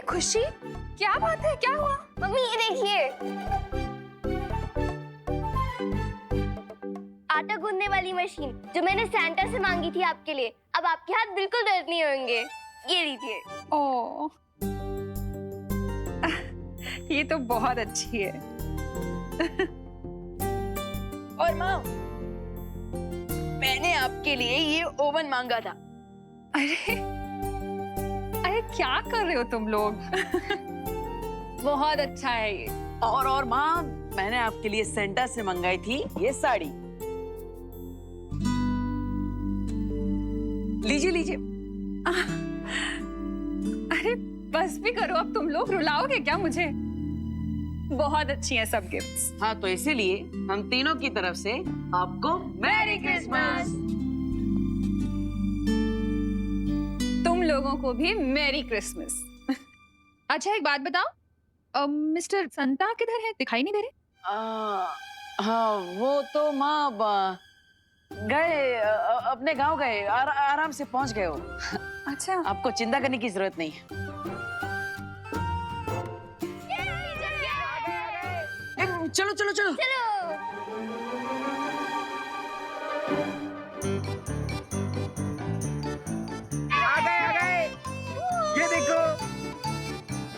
खुशी, क्या बात है, क्या हुआ? मम्मी ये देखिए, आटा गूंदने वाली मशीन जो मैंने सैंटा से मांगी थी आपके लिए। अब आपके हाथ बिल्कुल दर्द नहीं होंगे। ये लीजिए। ओह, ये तो बहुत अच्छी है। और माँ, मैंने आपके लिए ये ओवन मांगा था। अरे अरे क्या कर रहे हो तुम लोग? बहुत अच्छा है ये। और माँ, मैंने आपके लिए सेंटा से मंगाई थी ये साड़ी। लीजिए लीजिए। अरे बस भी करो, अब तुम लोग रुलाओगे क्या मुझे? बहुत अच्छी हैं सब गिफ्ट्स। हाँ, तो इसीलिए हम तीनों की तरफ से आपको मैरी क्रिसमस। तुम लोगों को भी मैरी क्रिसमस। अच्छा एक बात बताओ, मिस्टर संता किधर है? दिखाई नहीं दे रहे। हाँ, वो तो माँ गए, अपने गांव गए, आराम से पहुंच गए वो। अच्छा, आपको चिंता करने की जरूरत नहीं है। चलो चलो चलो। आ गए। ये देखो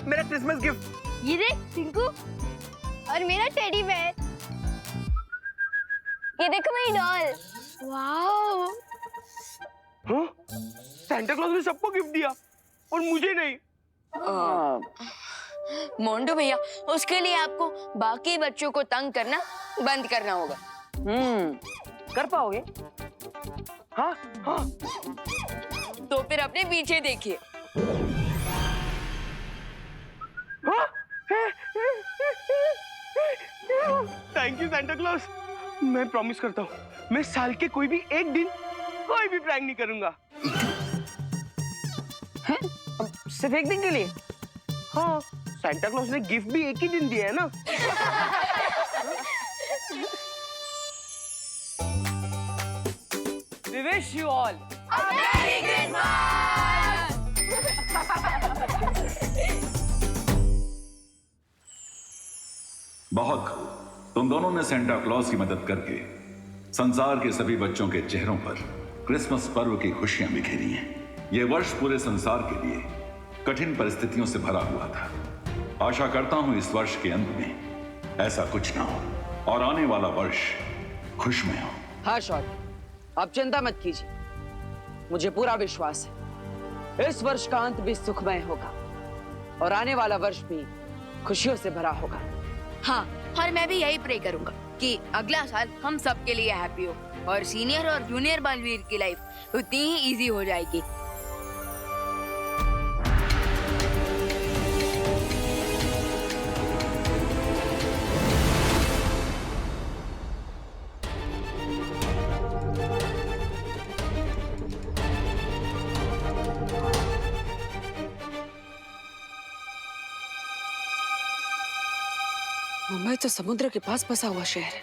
मेरा क्रिसमस गिफ्ट। ये देख टिंकू, और मेरा टेडी बेयर। ये देखो मेरी डॉल। वाओ, हाँ? सैंटा क्लॉज ने सबको गिफ्ट दिया और मुझे नहीं। मोंडू भैया, उसके लिए आपको बाकी बच्चों को तंग करना बंद करना होगा। कर पाओगे? हाँ हाँ। तो फिर अपने पीछे देखिए। Thank you Santa clause. मैं प्रॉमिस करता हूँ, मैं साल के कोई भी एक दिन कोई भी प्रैंक नहीं करूंगा। सिर्फ एक दिन के लिए? हाँ, सैंटा क्लॉज ने गिफ्ट भी एक ही दिन दिया है ना। We wish you all बहुत खूब। तुम दोनों ने सेंटा क्लॉज की मदद करके संसार के सभी बच्चों के चेहरों पर क्रिसमस पर्व की खुशियां बिखेरी हैं। यह वर्ष पूरे संसार के लिए कठिन परिस्थितियों से भरा हुआ था। आशा करता हूं इस वर्ष के अंत में ऐसा कुछ ना हो और आने वाला वर्ष खुशमय हो। हाँ शॉट, आप चिंता मत कीजिए, मुझे पूरा विश्वास है इस वर्ष का अंत भी सुखमय होगा और आने वाला वर्ष भी खुशियों से भरा होगा। हाँ, और मैं भी यही प्रे करूंगा कि अगला साल हम सबके लिए हैप्पी हो और सीनियर और जूनियर बालवीर की लाइफ उतनी ही इजी हो जाएगी। मुंबई तो समुद्र के पास बसा हुआ शहर है।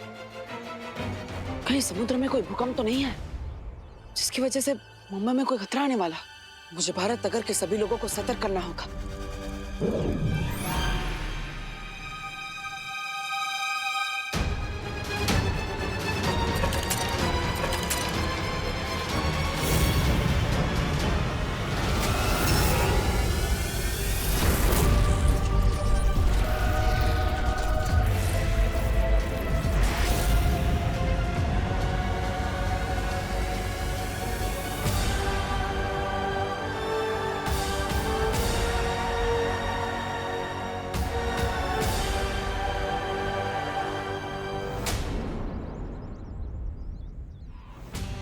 कहीं समुद्र में कोई भूकंप तो नहीं है जिसकी वजह से मुंबई में कोई खतरा आने वाला? मुझे भारत नगर के सभी लोगों को सतर्क करना होगा।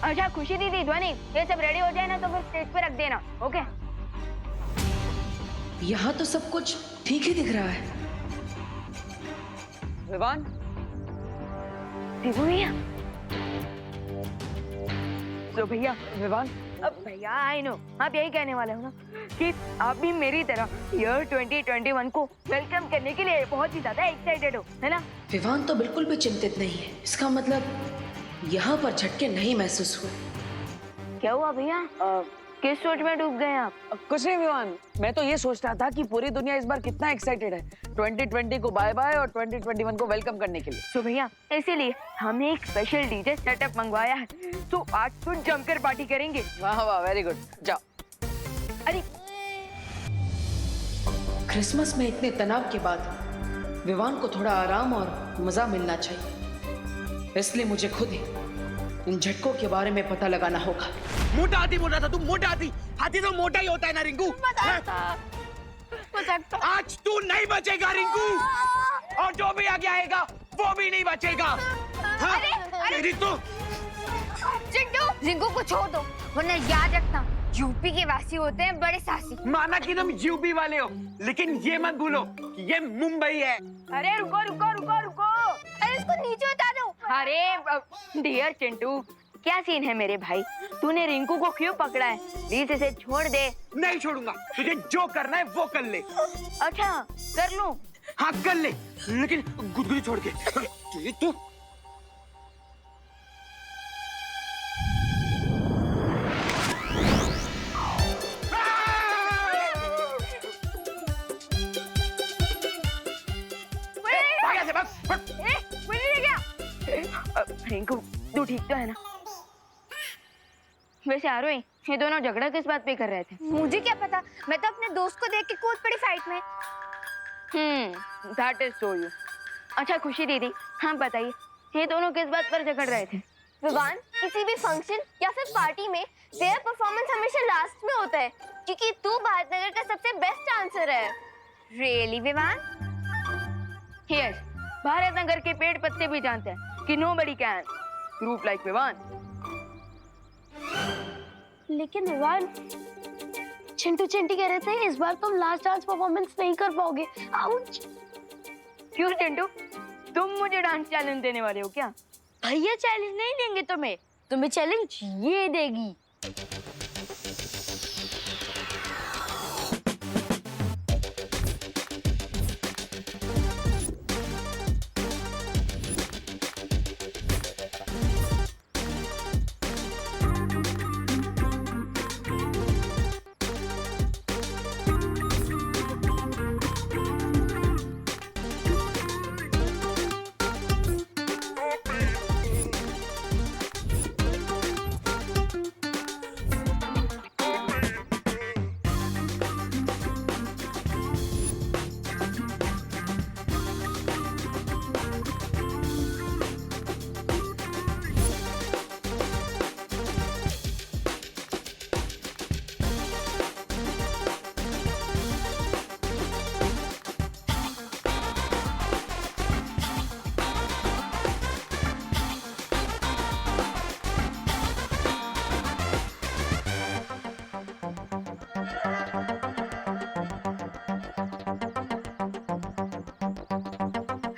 अच्छा खुशी दीदी, ध्वनि, ये सब रेडी हो जाए ना तो फिर स्टेज पे रख देना। ओके? यहाँ तो सब कुछ ठीक ही दिख रहा है। विवान, दीपू भैया, तो भैया विवान, अब भैया आई नो आप यही कहने वाले हो ना कि आप भी मेरी तरह ईयर 2021 को वेलकम करने के लिए बहुत ही ज्यादा एक्साइटेड हो, है ना? विवान तो बिल्कुल भी चिंतित नहीं है। इसका मतलब यहाँ पर झटके नहीं महसूस हुए। क्या हुआ भैया? किस सोच में डूब गए आप? कुछ नहीं विवान, मैं तो ये सोच रहा था कि पूरी दुनिया इस बार कितना एक्साइटेड है 2020 को बाय बाय और 2021 को वेलकम करने के लिए। तो भैया इसीलिए हमने एक स्पेशल डीजे सेटअप मंगवाया है, तो आज तो जमकर पार्टी करेंगे। वाह वाह, वेरी गुड, जाओ। अरे क्रिसमस में इतने तनाव के बाद विवान को थोड़ा आराम और मजा मिलना चाहिए, इसलिए मुझे खुद ही इन झटकों के बारे में पता लगाना होगा। मोटा था तू, मोटा हाथी तो मोटा ही होता है ना रिंकू। आज तू नहीं बचेगा रिंकू, और जो भी आगे आएगा वो भी नहीं बचेगा। हाँ? तेरी तो चिंटू, रिंकू को छोड़ दो, वरना याद रखना यूपी के वासी होते हैं बड़े साहसी। माना कि तुम यूपी वाले हो, लेकिन ये मत भूलो कि ये मुंबई है। अरे रुको रुको रुको रुको, अरे इसको नीचे उतार दो। अरे डियर चिंटू, क्या सीन है मेरे भाई? तूने रिंकू को क्यों पकड़ा है? प्लीज इसे छोड़ दे। नहीं छोड़ूंगा, तुझे जो करना है वो कर ले। अच्छा कर लूं? हाँ कर ले, लेकिन गुदगुदी छोड़ के। ये तो रिंकू तू ठीक तो है ना? वैसे आरोही, ये दोनों झगड़ा किस बात पे कर रहे थे? मुझे क्या पता, मैं तो अपने दोस्त को देख के कूद पड़ी फाइट में। That is so you. अच्छा खुशी दीदी, हाँ बताइए, ये दोनों किस बात पर झगड़ रहे थे? विवान, किसी भी फंक्शन या फिर पार्टी में तेरा परफॉर्मेंस हमेशा लास्ट में होता है, क्योंकि तू भारतनगर का सबसे बेस्ट डांसर है। रियली विवान? यस, भारतनगर के पेड़ पत्ते भी जानते हैं कि nobody can group like Vivaan. लेकिन विवान, चिंटू चिंटी कह रहे थे इस बार तुम लास्ट डांस परफॉर्मेंस नहीं कर पाओगे। आउच! क्यों चिंटू, तुम मुझे डांस चैलेंज देने वाले हो क्या? भैया चैलेंज नहीं देंगे तुम्हें, तुम्हें चैलेंज ये देगी।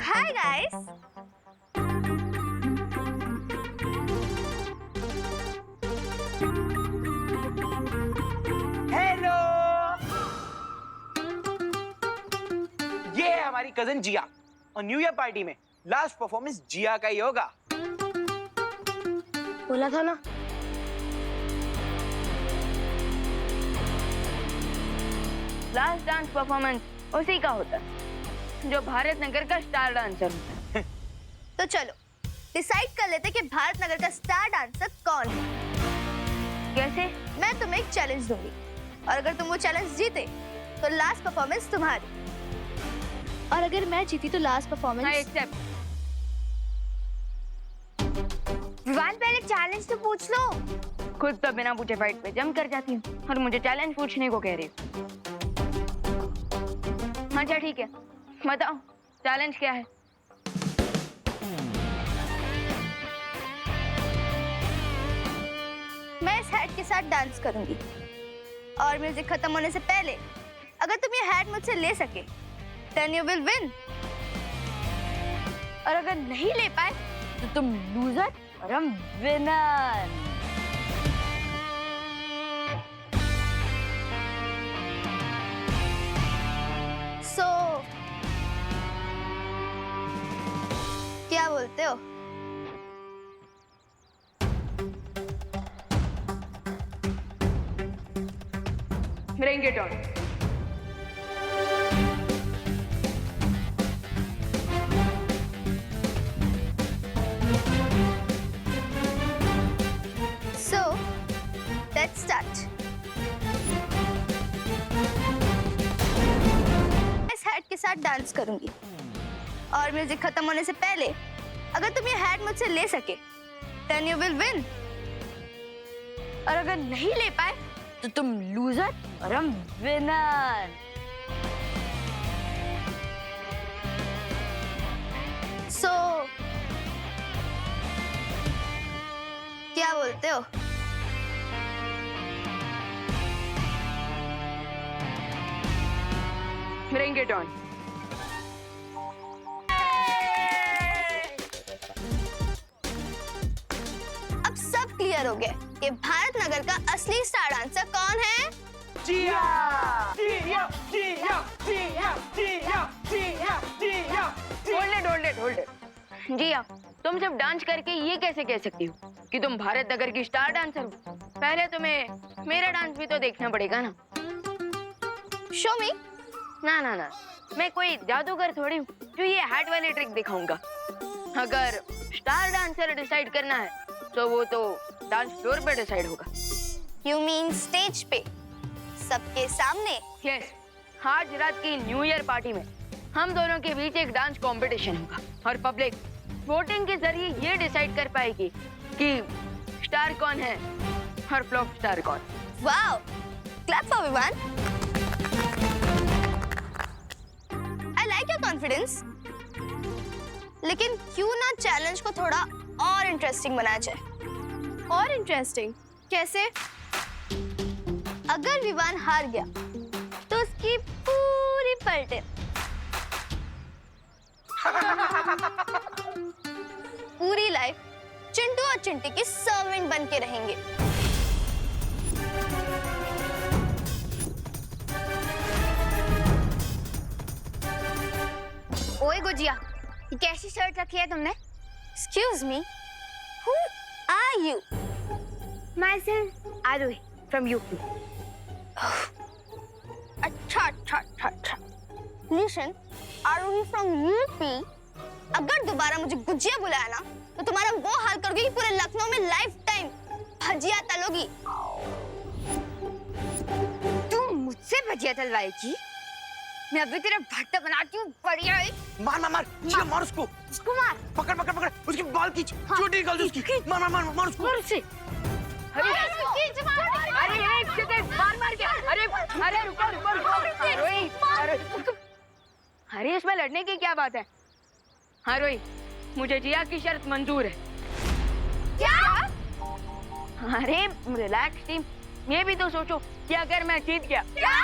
Hi guys. हेलो, ये है हमारी कजन जिया, और न्यू ईयर पार्टी में लास्ट परफॉर्मेंस जिया का ही होगा। बोला था ना। लास्ट डांस परफॉर्मेंस उसी का होता है जो भारतनगर का स्टार डांसर होता है। तो चलो डिसाइड कर लेते कि भारतनगर का स्टार डांसर कौन है। कैसे? मैं तुम्हें एक चैलेंज दूंगी, और अगर तुम वो चैलेंज जीते तो लास्ट परफॉर्मेंस तुम्हारी, और अगर मैं जीती तो लास्ट हाँ परफॉर्मेंस। एक्सेप्ट। विवान, पहले चैलेंज तो पूछ लो। खुद तो बिना पूछे फाइट पे जम कर जाती हूँ, और मुझे चैलेंज पूछने को कह रही हो। अच्छा ठीक है, बताओ चैलेंज क्या है? मैं इस हैट के साथ डांस करूंगी, और म्यूजिक खत्म होने से पहले अगर तुम ये हैट मुझसे ले सके देन यू विल विन, और अगर नहीं ले पाए तो तुम लूजर और हम विनर। सो क्या बोलते हो? Bring it on. So, let's start. इस हैट के साथ डांस करूंगी और म्यूजिक खत्म होने से पहले अगर तुम ये हैट मुझसे ले सके then you will win. और अगर नहीं ले पाए तो तुम लूजर और हम विनर. So, क्या बोलते हो? Bring it on. अब सब क्लियर हो गया कि भारत नगर का असली स्टार डांसर कौन है? जिया जिया जिया जिया जिया जिया जिया Hold it. जिया, तुम सिर्फ डांस करके ये कैसे कह सकती हो कि तुम भारत नगर की स्टार डांसर हो? पहले तुम्हें मेरा डांस भी तो देखना पड़ेगा ना. Show me. ना, मैं कोई जादूगर थोड़ी हूँ जो ये हैट वाली ट्रिक दिखाऊंगा. अगर स्टार डांसर डिसाइड करना है तो वो तो डांस फ्लोर पे डिसाइड होगा. You mean स्टेज पे सबके सामने? यस, आज रात की न्यू ईयर पार्टी में हम दोनों के बीच एक डांस कंपटीशन होगा और पब्लिक वोटिंग के जरिए ये डिसाइड कर पाएगी कि स्टार कौन है और फ्लॉप स्टार कौन. Wow! Clap for everyone. I like your confidence. लेकिन क्यों ना चैलेंज को थोड़ा और इंटरेस्टिंग बनाया जाए? और इंटरेस्टिंग कैसे? अगर विवान हार गया तो उसकी पूरी पलटे पूरी लाइफ चिंटू और चिंटी की सर्वेंट बन के रहेंगे. ओए गुजिया, ये कैसी शर्ट रखी है तुमने? Excuse me, who are you? Myself, Arohi from UP. अच्छा. Listen, Arohi from UP. अगर दोबारा मुझे गुजिया बुलाया ना, तो तुम्हारा वो हाल करोगे कि पूरे लखनऊ में लाइफ टाइम भजिया तलोगी. तुम मुझसे भजिया तलवाएगी? मैं अभी तेरा भट्टा बनाती हूँ. बढ़िया है. मार जिया मार उसको. उसको मार. पकड़ उसकी बाल खींच. चोटी निकाल दे उसकी. मार उसको. मार उसे. अरे एक सेकंड, मार क्या? अरे रुको. अरे इसमें लड़ने की क्या बात है? हाँ रोही, मुझे जिया की शर्त मंजूर है. क्या? अरे रिलैक्स टीम, ये भी तो सोचो कि अगर मैं जीत गया. क्या?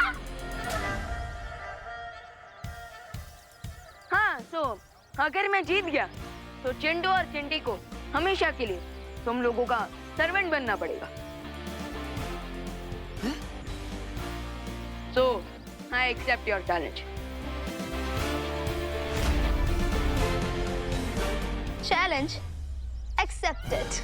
हाँ, तो अगर मैं जीत गया तो चिंटू और चिंटी को हमेशा के लिए तुम लोगों का सर्वेंट बनना पड़ेगा. So, I accept your challenge. Challenge accepted.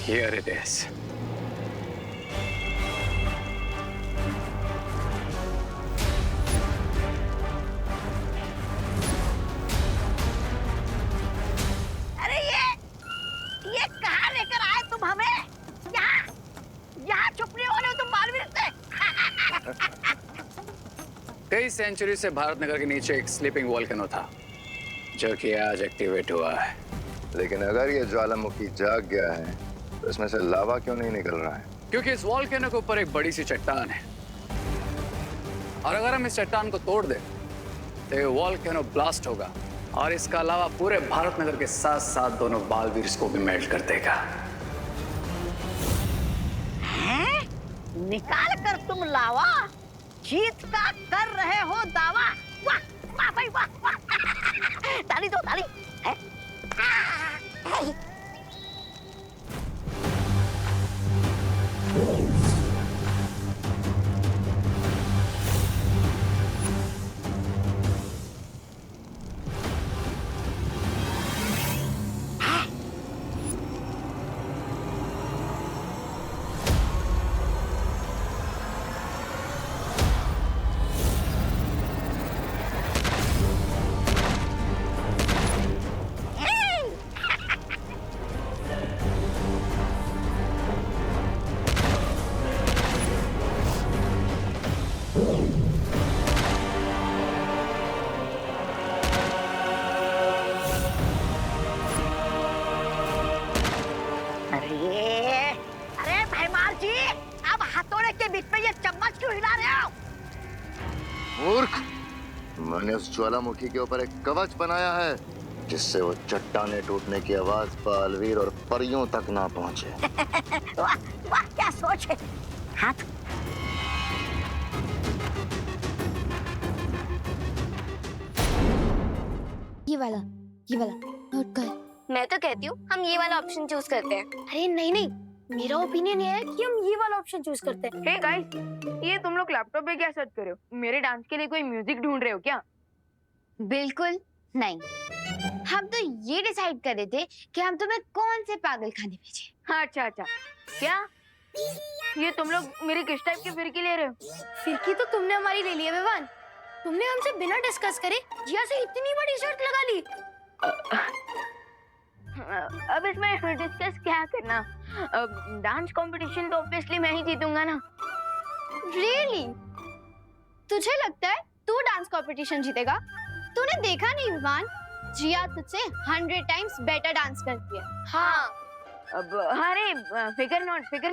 Here it is. अरे ये कहाँ लेकर आए तुम हमें? यहाँ छुपने वाले हो तुम मालवीर से? कई सेंचुरी से भारत नगर के नीचे एक स्लीपिंग वोल्केनो था जो कि आज एक्टिवेट हुआ है. लेकिन अगर ये ज्वालामुखी जाग गया है तो इसमें से लावा क्यों नहीं निकल रहा है? क्योंकि इस वोल्केनो के ऊपर एक बड़ी सी चट्टान है और अगर हम इस चट्टान को तोड़ दें तो ये वॉल्केनो ब्लास्ट होगा और इसका अलावा पूरे भारत नगर के साथ साथ दोनों बालवीर को भी मेल्ट कर देगा। निकाल कर तुम लावा, जीत का कर रहे हो दावा। वाह वाह भाई वाह वाह। ताली दो ताली है? मूर्ख, मैंने उस ज्वालामुखी के ऊपर एक कवच बनाया है जिससे वो चट्टाने टूटने की आवाज बालवीर और परियों तक ना पहुंचे। वाह वाह क्या सोच है। हाथ ये वाला नोट कर। मैं तो कहती हूँ हम ये वाला ऑप्शन चूज करते हैं। अरे नहीं नहीं, मेरा ओपिनियन ये है कि हम ये वाला ऑप्शन चूज करते हैं। हे गाइस, ये तुम लोग लैपटॉप पे क्या सर्च कर रहे हो? मेरे डांस के लिए कोई म्यूजिक ढूंढ रहे हो क्या? बिल्कुल नहीं, हम तो ये डिसाइड कर रहे थे कि हम तुम्हें कौन से पागल खाने भेजें। अच्छा अच्छा, क्या ये तुम लोग मेरी किस टाइप की फिरकी ले रहे हो? फिरकी तो तुमने हमारी ले ली है विवान। तुमने हमसे बिना डिस्कस करे जिया से इतनी बड़ी शर्त लगा ली। अब इसमें डिस्कस क्या करना? डांस कंपटीशन तो ऑब्वियसली मैं ही जीतूंगा ना। रियली? तुझे लगता है तू डांस कंपटीशन जीतेगा? तूने देखा नहीं विवान, जिया तुझसे 100 टाइम्स बेटर डांस करती है। हाँ। अब अरे फिकर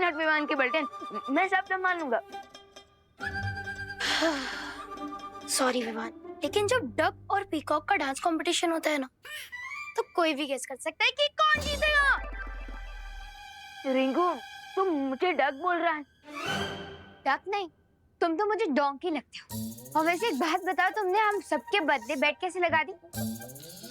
नॉट विवान के बल्टन, मैं सब संभाल लूंगा। सॉरी विवान, लेकिन जब डक और पीकॉक का डांस कंपटीशन होता है ना, तो कोई भी गेस कर सकता है कि कौन जीतेगा। रिंकू, तुम मुझे डक बोल रहा है? डक नहीं, तुम तो मुझे डोंकी लगते हो। और वैसे एक बात बताओ, तुमने हम सबके बदले बेट कैसे लगा दी?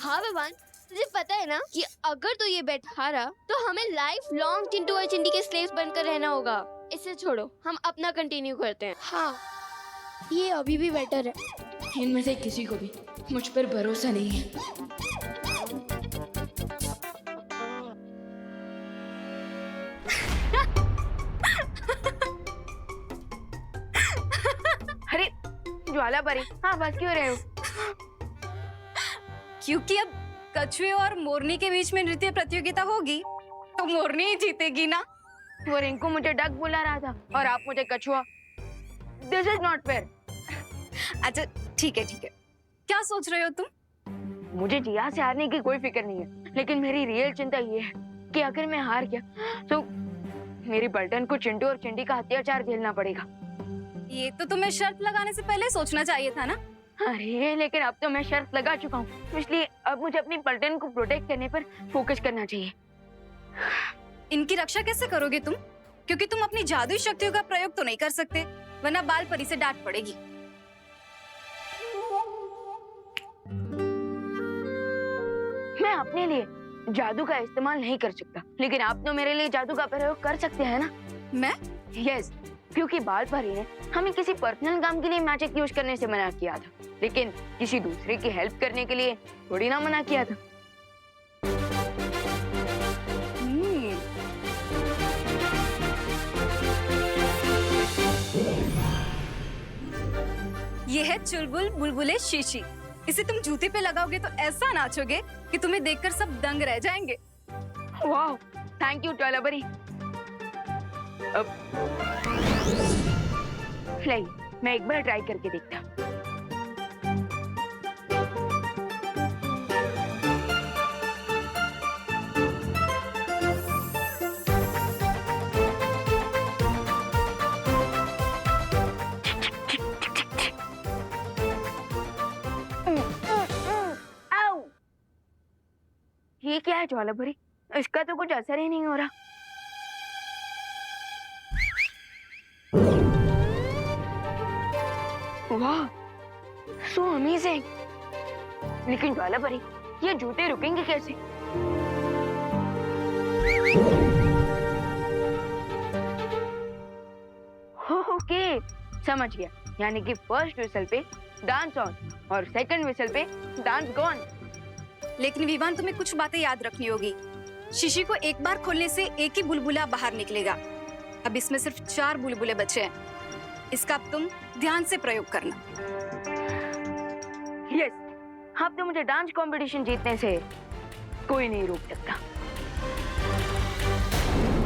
हाँ विवान, तुझे पता है ना कि अगर तू ये बेट हारा तो हमें लाइफ लॉन्ग चिंटू और चिंटी के स्लेव्स बनकर रहना होगा। इसे छोड़ो, हम अपना कंटिन्यू करते हैं। हाँ, ये अभी भी बेटर है। इनमें से किसी को भी मुझ पर भरोसा नहीं है। अरे ज्वाला परी, हाँ बस क्यों रहे हो? क्योंकि अब कछुए और मोरनी के बीच में नृत्य प्रतियोगिता होगी तो मोरनी ही जीतेगी ना। वो रिंकू मुझे डक बुला रहा था और आप मुझे कछुआ। This is not fair. अच्छा ठीक है, क्या सोच रहे हो तुम? मुझे जिया से हारने की कोई फिक्र नहीं है, लेकिन मेरी रियल चिंता ये है कि अगर मैं हार गया तो मेरी बल्टन को चिंटू और चिंटी का अत्याचार झेलना पड़ेगा। ये तो तुम्हें शर्त लगाने से पहले सोचना चाहिए था ना। अरे लेकिन अब तो मैं शर्त लगा चुका हूँ, इसलिए अब मुझे अपनी पलटन को प्रोटेक्ट करने पर फोकस करना चाहिए। इनकी रक्षा कैसे करोगे तुम? क्योंकि तुम अपनी जादुई शक्तियों का प्रयोग तो नहीं कर सकते, वरना बाल परी से डांट पड़ेगी। मैं अपने लिए जादू का इस्तेमाल नहीं कर सकता, लेकिन आप तो मेरे लिए जादू का प्रयोग कर सकते हैं ना? मैं? यस, क्योंकि बाल परी ने हमें किसी पर्सनल काम के लिए मैजिक यूज करने से मना किया था, लेकिन किसी दूसरे की हेल्प करने के लिए थोड़ी ना मना किया था। ये है चुलबुल बुलबुले शीशी। इसे तुम जूते पे लगाओगे तो ऐसा नाचोगे कि तुम्हें देखकर सब दंग रह जाएंगे। वाह, थैंक यू ज्वालापरी। अब नहीं, मैं एक बार ट्राई करके देखता हूँ। ये क्या है ज्वाला भरी? इसका तो कुछ असर ही नहीं हो रहा। वाह, सो अमेजिंग। लेकिन ज्वाला भरी, ये जूते रुकेंगे कैसे? ओके, समझ गया। यानी कि फर्स्ट विसल पे डांस ऑन और सेकंड विसल पे डांस गॉन। लेकिन विवान, तुम्हें कुछ बातें याद रखनी होगी। शीशी को एक बार खोलने से एक ही बुलबुला बाहर निकलेगा। अब इसमें सिर्फ 4 बुलबुले बचे हैं। इसका अब तुम ध्यान से प्रयोग करना। यस, अब तो मुझे डांस कंपटीशन जीतने से कोई नहीं रोक सकता।